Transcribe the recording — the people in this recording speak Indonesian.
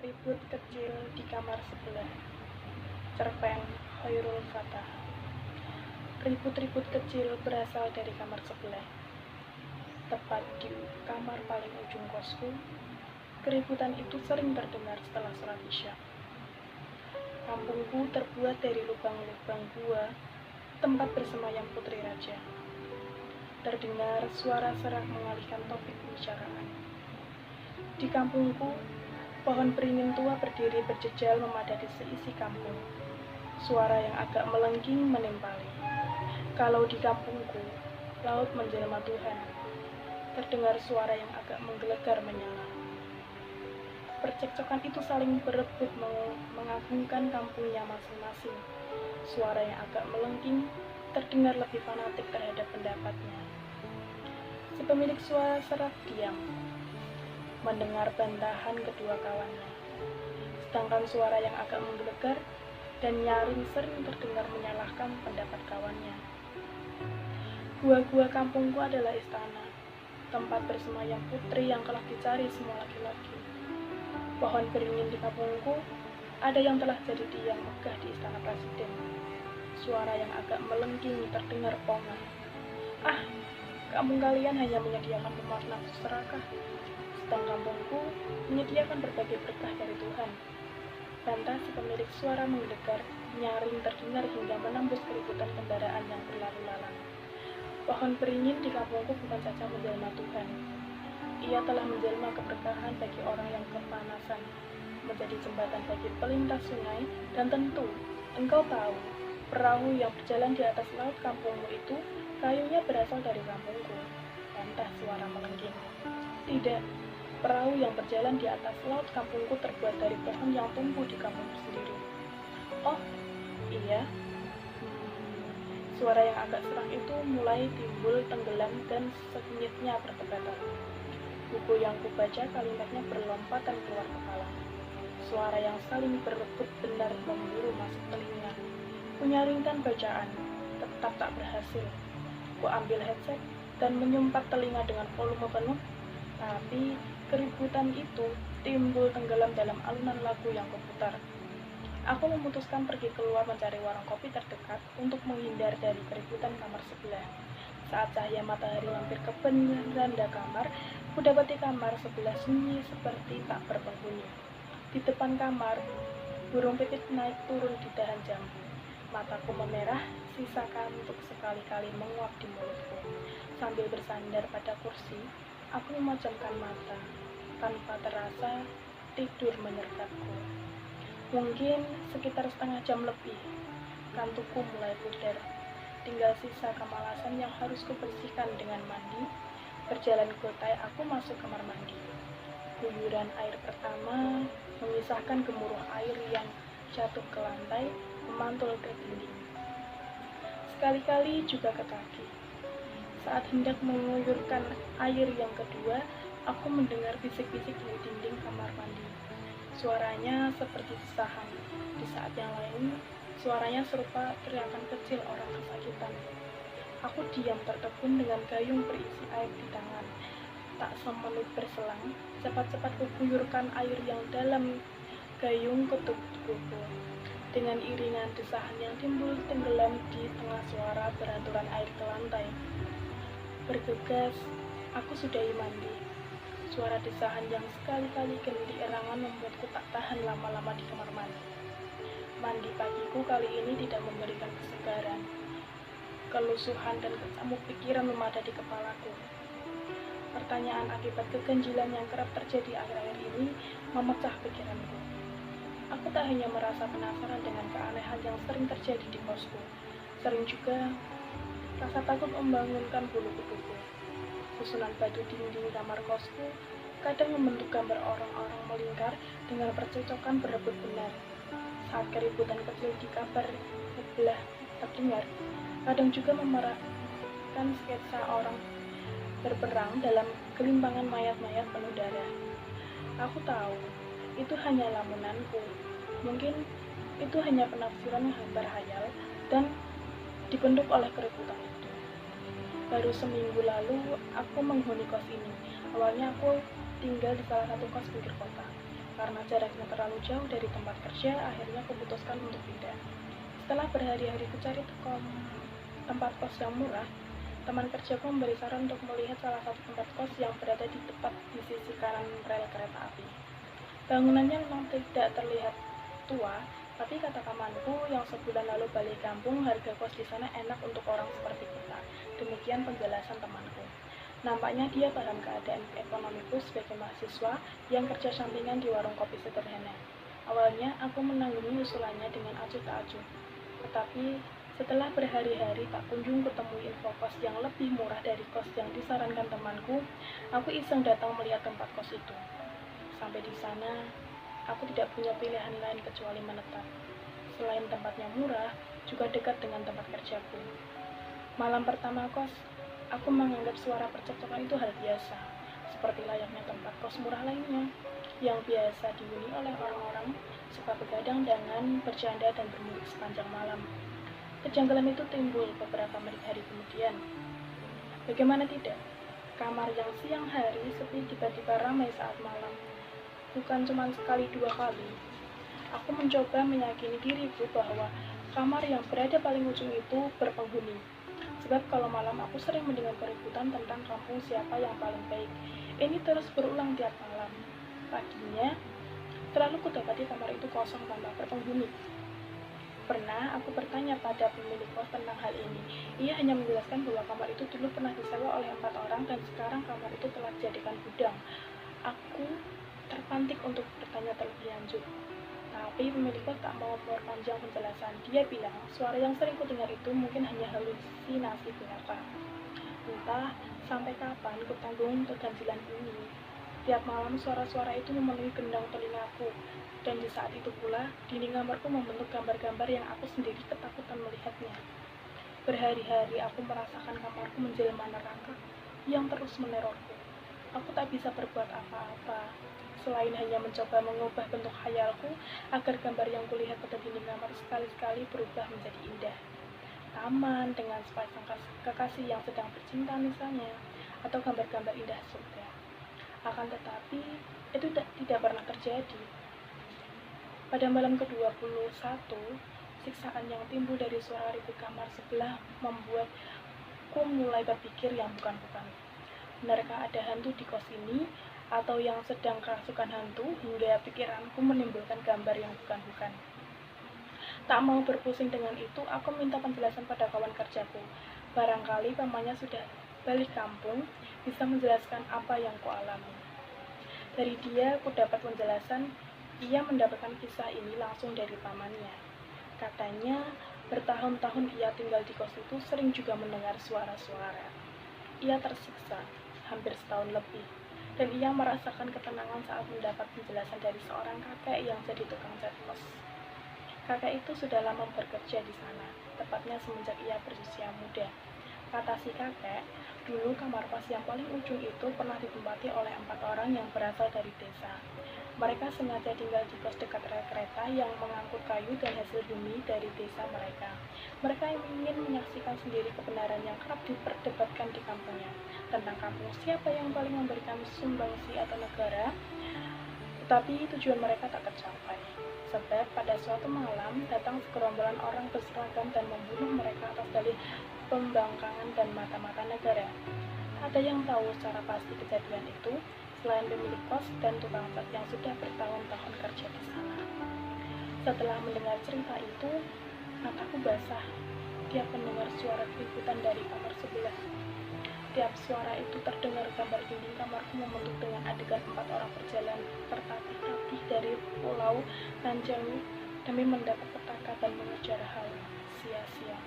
Ribut kecil di kamar sebelah. Cerpen Khairul Fatah. Ribut-ribut kecil berasal dari kamar sebelah. Tepat di kamar paling ujung kosku, keributan itu sering terdengar setelah sholat Isya. Kampungku terbuat dari lubang-lubang gua, tempat bersemayam putri raja. Terdengar suara serak mengalihkan topik pembicaraan. Di kampungku, pohon beringin tua berdiri berjejal memadati seisi kampung. Suara yang agak melengking menimpali. Kalau di kampungku, laut menjelma Tuhan. Terdengar suara yang agak menggelegar menyala. Percekcokan itu saling berebut mengagungkan kampungnya masing-masing. Suara yang agak melengking terdengar lebih fanatik terhadap pendapatnya. Si pemilik suara serak diam, mendengar bantahan kedua kawannya. Sedangkan suara yang agak menggelegar dan nyaring sering terdengar menyalahkan pendapat kawannya. Gua-gua kampungku adalah istana, tempat bersemayam putri yang telah dicari semua laki-laki. Pohon beringin di kampungku ada yang telah jadi tiang megah di istana presiden. Suara yang agak melengking terdengar ponga. Ah, kampung kalian hanya menyediakan pemakna serakah, sedang kampungku menyediakan berbagai berkah dari Tuhan. Bantah si pemilik suara menggelegar, nyaring terdengar hingga menembus keributan kendaraan yang berlalu lalang. Pohon beringin di kampungku bukan saja menjelma Tuhan. Ia telah menjelma keberkahan bagi orang yang kepanasan, menjadi jembatan bagi pelintas sungai, dan tentu, engkau tahu, perahu yang berjalan di atas laut kampungmu itu, kayunya berasal dari kampungku. Bantah suara melengking. Tidak, perahu yang berjalan di atas laut kampungku terbuat dari pohon yang tumbuh di kampungku sendiri. Oh, iya. Suara yang agak serak itu mulai timbul tenggelam dan senyitnya bertepatan. Buku yang kubaca kalimatnya berlompatan keluar kepala. Suara yang saling berebut benar memburu masuk telinga. Kunyaringkan bacaan, tetap tak berhasil. Ku ambil headset dan menyumpat telinga dengan volume penuh, tapi keributan itu timbul tenggelam dalam alunan lagu yang kuputar. Aku memutuskan pergi keluar mencari warung kopi terdekat untuk menghindar dari keributan kamar sebelah. Saat cahaya matahari mampir ke beranda kamar, kudapati kamar sebelah sunyi seperti tak berpenghuni. Di depan kamar, burung pipit naik turun di dahan jambu. Mataku memerah, sisa kantuk sekali-kali menguap di mulutku. Sambil bersandar pada kursi, aku memejamkan mata. Tanpa terasa, tidur menyergapku. Mungkin sekitar setengah jam lebih, kantukku mulai pudar. Tinggal sisa kemalasan yang harus kubersihkan dengan mandi. Berjalan gotai aku masuk kamar mandi. Guyuran air pertama memisahkan gemuruh air yang jatuh ke lantai, memantul ke dinding. Sekali-kali juga ke kaki. Saat hendak menguyurkan air yang kedua, aku mendengar bisik-bisik di dinding kamar mandi. Suaranya seperti desahan. Di saat yang lain, suaranya serupa teriakan kecil orang kesakitan. Aku diam tertegun dengan gayung berisi air di tangan. Tak semenit berselang, cepat-cepat kuguyurkan air yang dalam gayung ke tubuhku. Dengan iringan desahan yang timbul tenggelam di tengah suara beraturan air ke lantai. Bergegas, aku sudahi mandi. Suara desahan yang sekali-kali ganti erangan membuatku tak tahan lama-lama di kamar mandi. Mandi pagiku kali ini tidak memberikan kesegaran. Kelusuhan dan kecamuk pikiran memadati kepalaku. Pertanyaan akibat keganjilan yang kerap terjadi akhir-akhir ini memecah pikiranku. Aku tak hanya merasa penasaran dengan keanehan yang sering terjadi di kosku. Sering juga rasa takut membangunkan bulu kuduku. Susunan batu dinding kamar kosku kadang membentuk gambar orang-orang melingkar dengan percocokan berebut benar. Saat keributan kecil di kamar sebelah terdengar, kadang juga memerankan sketsa orang berperang dalam gelimpangan mayat-mayat penuh darah. Aku tahu, itu hanya lamunanku. Mungkin itu hanya penafsiran yang berhayal dan dibentuk oleh keributan itu. Baru seminggu lalu, aku menghuni kos ini. Awalnya aku tinggal di salah satu kos pinggir kota. Karena jaraknya terlalu jauh dari tempat kerja, akhirnya kuputuskan untuk pindah. Setelah berhari-hari mencari tempat kos yang murah, teman kerjaku memberi saran untuk melihat salah satu tempat kos yang berada di tepat di sisi kanan rel kereta api. Bangunannya memang tidak terlihat tua, tapi kata kamanku yang sebulan lalu balik kampung, harga kos di sana enak untuk orang seperti kita. Demikian penjelasan temanku. Nampaknya dia paham keadaan ekonomiku sebagai mahasiswa yang kerja sampingan di warung kopi sederhana. Awalnya aku menanggapi usulannya dengan acuh tak acuh. Tetapi setelah berhari-hari tak kunjung ketemu info kos yang lebih murah dari kos yang disarankan temanku, aku iseng datang melihat tempat kos itu. Sampai di sana, aku tidak punya pilihan lain kecuali menetap. Selain tempatnya murah, juga dekat dengan tempat kerjaku. Malam pertama kos, aku menganggap suara percekcokan itu hal biasa, seperti layaknya tempat kos murah lainnya, yang biasa dihuni oleh orang-orang suka begadang dengan bercanda dan bermuzik sepanjang malam. Kejanggalan itu timbul beberapa menit hari kemudian. Bagaimana tidak? Kamar yang siang hari sepi tiba-tiba ramai saat malam. Bukan cuma sekali dua kali. Aku mencoba meyakini diriku bahwa kamar yang berada paling ujung itu berpenghuni. Sebab kalau malam aku sering mendengar keributan tentang kampung siapa yang paling baik. Ini terus berulang tiap malam. Paginya, selalu kudapati kamar itu kosong tanpa berpenghuni. Pernah aku bertanya pada pemilik kos tentang hal ini. Ia hanya menjelaskan bahwa kamar itu dulu pernah disewa oleh 4 orang dan sekarang kamar itu telah dijadikan gudang. Aku terpantik untuk bertanya terlebih lanjut. Tapi pemilik kos tak mau memperpanjang penjelasan. Dia bilang, suara yang sering kudengar itu mungkin hanya halusinasi belaka. Entah sampai kapan kutanggung keganjilan ini. Tiap malam suara-suara itu memenuhi gendang telingaku. Dan di saat itu pula, dinding kamarku membentuk gambar-gambar yang aku sendiri ketakutan melihatnya. Berhari-hari aku merasakan kamarku menjelma neraka yang terus menerorku. Aku tak bisa berbuat apa-apa, selain hanya mencoba mengubah bentuk khayalku agar gambar yang kulihat pada dinding kamar sekali-sekali berubah menjadi indah. Taman dengan sepasang kekasih yang sedang bercinta misalnya, atau gambar-gambar indah surga. Akan tetapi, itu tidak pernah terjadi. Pada malam ke-21, siksaan yang timbul dari suara ribut kamar sebelah membuatku mulai berpikir yang bukan-bukan. Benarkah ada hantu di kos ini, atau yang sedang kerasukan hantu, hingga pikiranku menimbulkan gambar yang bukan-bukan. Tak mau berpusing dengan itu, aku minta penjelasan pada kawan kerjaku. Barangkali pamannya sudah balik kampung, bisa menjelaskan apa yang kualami. Dari dia, ku dapat penjelasan. Ia mendapatkan kisah ini langsung dari pamannya. Katanya, bertahun-tahun ia tinggal di kos itu sering juga mendengar suara-suara. Ia tersiksa, hampir setahun lebih, dan ia merasakan ketenangan saat mendapat penjelasan dari seorang kakek yang jadi tukang cat kos. Kakek itu sudah lama bekerja di sana, tepatnya semenjak ia berusia muda. Kata si kakek, dulu kamar kos yang paling ujung itu pernah ditempati oleh 4 orang yang berasal dari desa. Mereka sengaja tinggal di kos dekat rel kereta yang mengangkut kayu dan hasil bumi dari desa mereka. Mereka ingin menyaksikan sendiri kebenaran yang kerap diperdebatkan di kampungnya, tentang kampung siapa yang paling memberikan sumbangsi atau negara. Tetapi tujuan mereka tak tercapai, sebab pada suatu malam datang segerombolan orang berseragam dan membunuh mereka atas dalih pembangkangan dan mata-mata negara. Ada yang tahu secara pasti kejadian itu, selain pemilik kos dan tukang cat yang sudah bertahun-tahun kerja di sana. Setelah mendengar cerita itu, mataku basah. Tiap mendengar suara keributan dari kamar sebelah. Tiap suara itu terdengar, gambar dinding kamarku membentuk dengan adegan 4 orang berjalan tertatih-tatih dari pulau Nanjau demi mendapat petaka dan mengejar hal sia-sia.